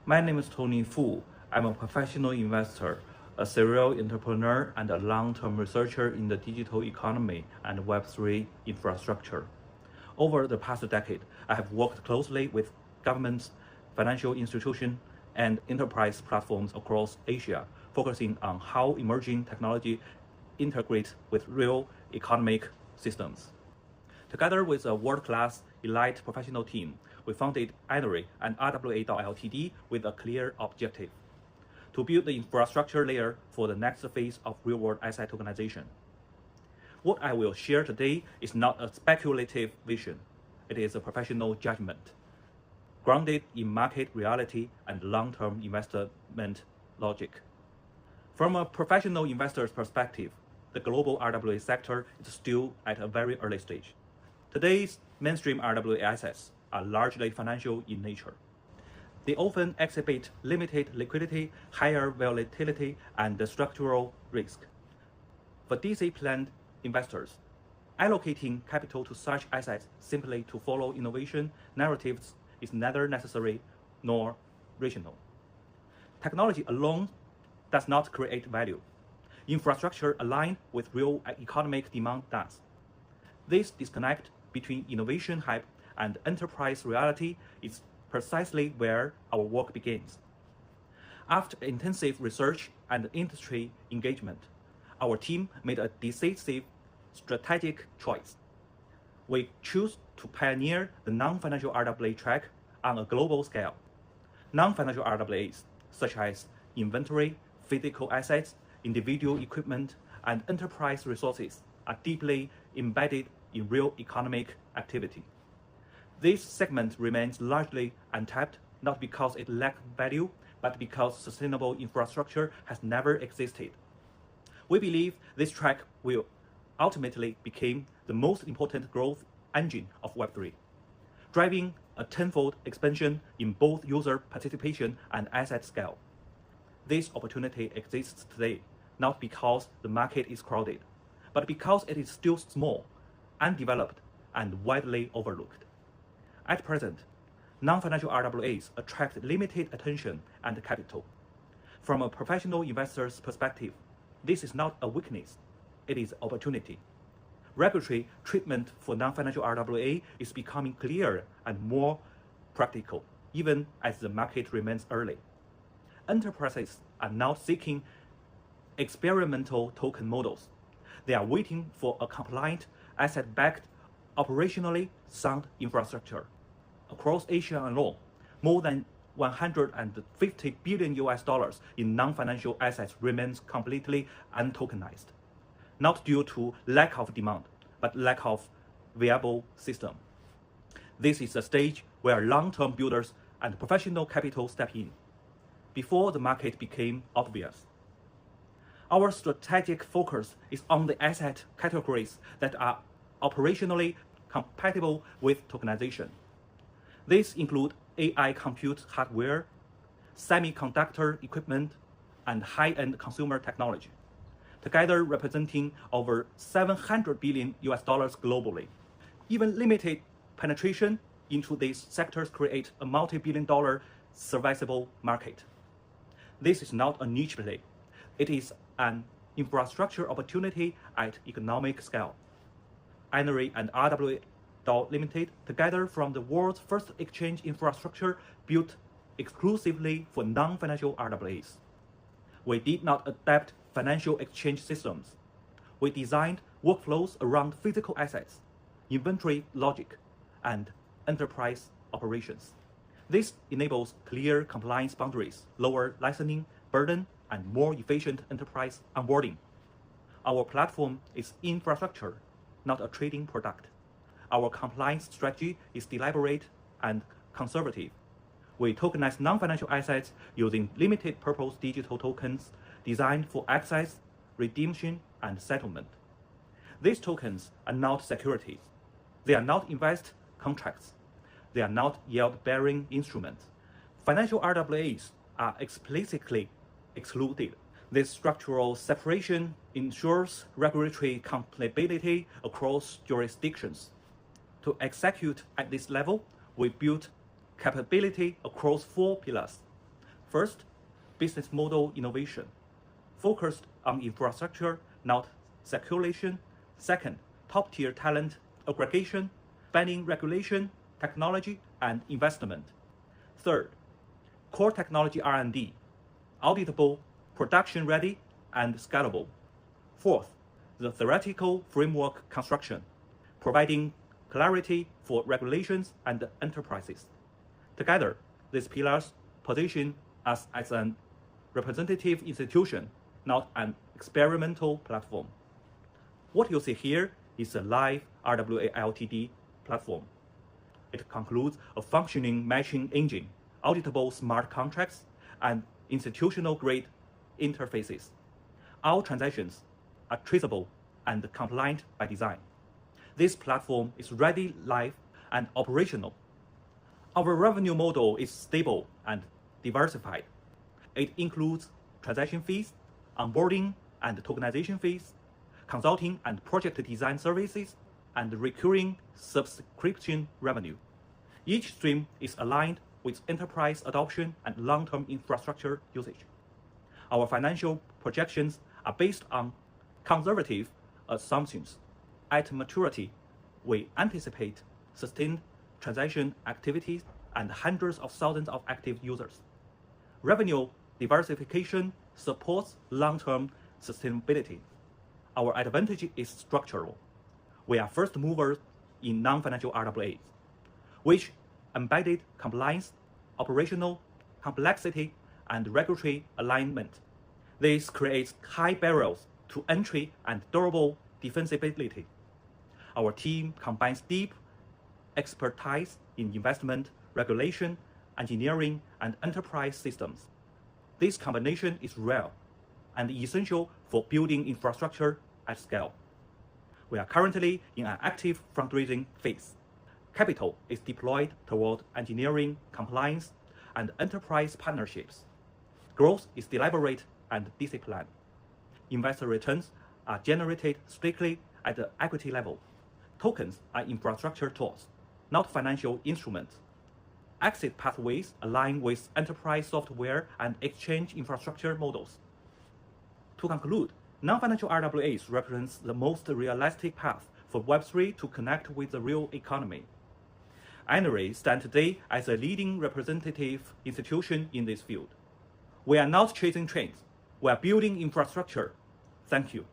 My name is Tony Fu. I'm a professional investor, a serial entrepreneur, and a long-term researcher in the digital economy and Web3 infrastructure. Over the past decade, I have worked closely with governments, financial institutions, and enterprise platforms across Asia, focusing on how emerging technology integrates with real economic systems. Together with a world-class elite professional team, we founded INRI and RWA Ltd with a clear objective: to build the infrastructure layer for the next phase of real-world asset tokenization. What I will share today is not a speculative vision. It is a professional judgment, grounded in market reality and long-term investment logic. From a professional investor's perspective, the global RWA sector is still at a very early stage. Today's mainstream RWA assets are largely financial in nature. They often exhibit limited liquidity, higher volatility, and structural risk. For disciplined investors, allocating capital to such assets simply to follow innovation narratives is neither necessary nor rational. Technology alone does not create value. Infrastructure aligned with real economic demand does. This disconnect between innovation hype and enterprise reality is precisely where our work begins. After intensive research and industry engagement, our team made a decisive strategic choice. We choose to pioneer the non-financial RWA track on a global scale. Non-financial RWAs, such as inventory, physical assets, individual equipment, and enterprise resources, are deeply embedded in real economic activity. This segment remains largely untapped, not because it lacks value, but because sustainable infrastructure has never existed. We believe this track will ultimately become the most important growth engine of Web3, driving a tenfold expansion in both user participation and asset scale. This opportunity exists today, not because the market is crowded, but because it is still small, undeveloped, and widely overlooked. At present, non-financial RWAs attract limited attention and capital. From a professional investor's perspective, this is not a weakness, it is opportunity. Regulatory treatment for non-financial RWA is becoming clearer and more practical, even as the market remains early. Enterprises are now seeking experimental token models. They are waiting for a compliant, asset-backed, operationally sound infrastructure. Across Asia alone, more than $150 billion in non-financial assets remains completely untokenized, not due to lack of demand, but lack of viable system. This is a stage where long-term builders and professional capital step in, before the market became obvious. Our strategic focus is on the asset categories that are operationally compatible with tokenization. These include AI compute hardware, semiconductor equipment, and high-end consumer technology, together representing over $700 billion globally. Even limited penetration into these sectors create a multi-billion-dollar serviceable market. This is not a niche play. It is an infrastructure opportunity at economic scale. INRI and RWA Limited, together from the world's first exchange infrastructure built exclusively for non-financial RWAs. We did not adapt financial exchange systems. We designed workflows around physical assets, inventory logic, and enterprise operations. This enables clear compliance boundaries, lower licensing burden, and more efficient enterprise onboarding. Our platform is infrastructure, not a trading product. Our compliance strategy is deliberate and conservative. We tokenize non-financial assets using limited-purpose digital tokens designed for access, redemption, and settlement. These tokens are not securities. They are not invest contracts. They are not yield-bearing instruments. Financial RWAs are explicitly excluded. This structural separation ensures regulatory compatibility across jurisdictions. To execute at this level, we built capability across 4 pillars: First, business model innovation, focused on infrastructure, not speculation. Second, top-tier talent aggregation, spanning regulation, technology, and investment. Third, core technology R&D, auditable, production-ready, and scalable. Fourth, the theoretical framework construction, providing clarity for regulations and enterprises. Together, these pillars position us as an representative institution, not an experimental platform. What you see here is a live RWA Ltd platform. It concludes a functioning matching engine, auditable smart contracts, and institutional-grade interfaces. All transactions are traceable and compliant by design. This platform is ready, live, and operational. Our revenue model is stable and diversified. It includes transaction fees, onboarding and tokenization fees, consulting and project design services, and recurring subscription revenue. Each stream is aligned with enterprise adoption and long-term infrastructure usage. Our financial projections are based on conservative assumptions. At maturity, we anticipate sustained transaction activities and hundreds of thousands of active users. Revenue diversification supports long-term sustainability. Our advantage is structural. We are first movers in non-financial RWAs, which embedded compliance, operational complexity, and regulatory alignment. This creates high barriers to entry and durable defensibility. Our team combines deep expertise in investment, regulation, engineering, and enterprise systems. This combination is rare and essential for building infrastructure at scale. We are currently in an active fundraising phase. Capital is deployed toward engineering, compliance, and enterprise partnerships. Growth is deliberate and disciplined. Investor returns are generated strictly at the equity level. Tokens are infrastructure tools, not financial instruments. Exit pathways align with enterprise software and exchange infrastructure models. To conclude, non-financial RWAs represents the most realistic path for Web3 to connect with the real economy. INRI stands today as a leading representative institution in this field. We are not chasing trends. We are building infrastructure. Thank you.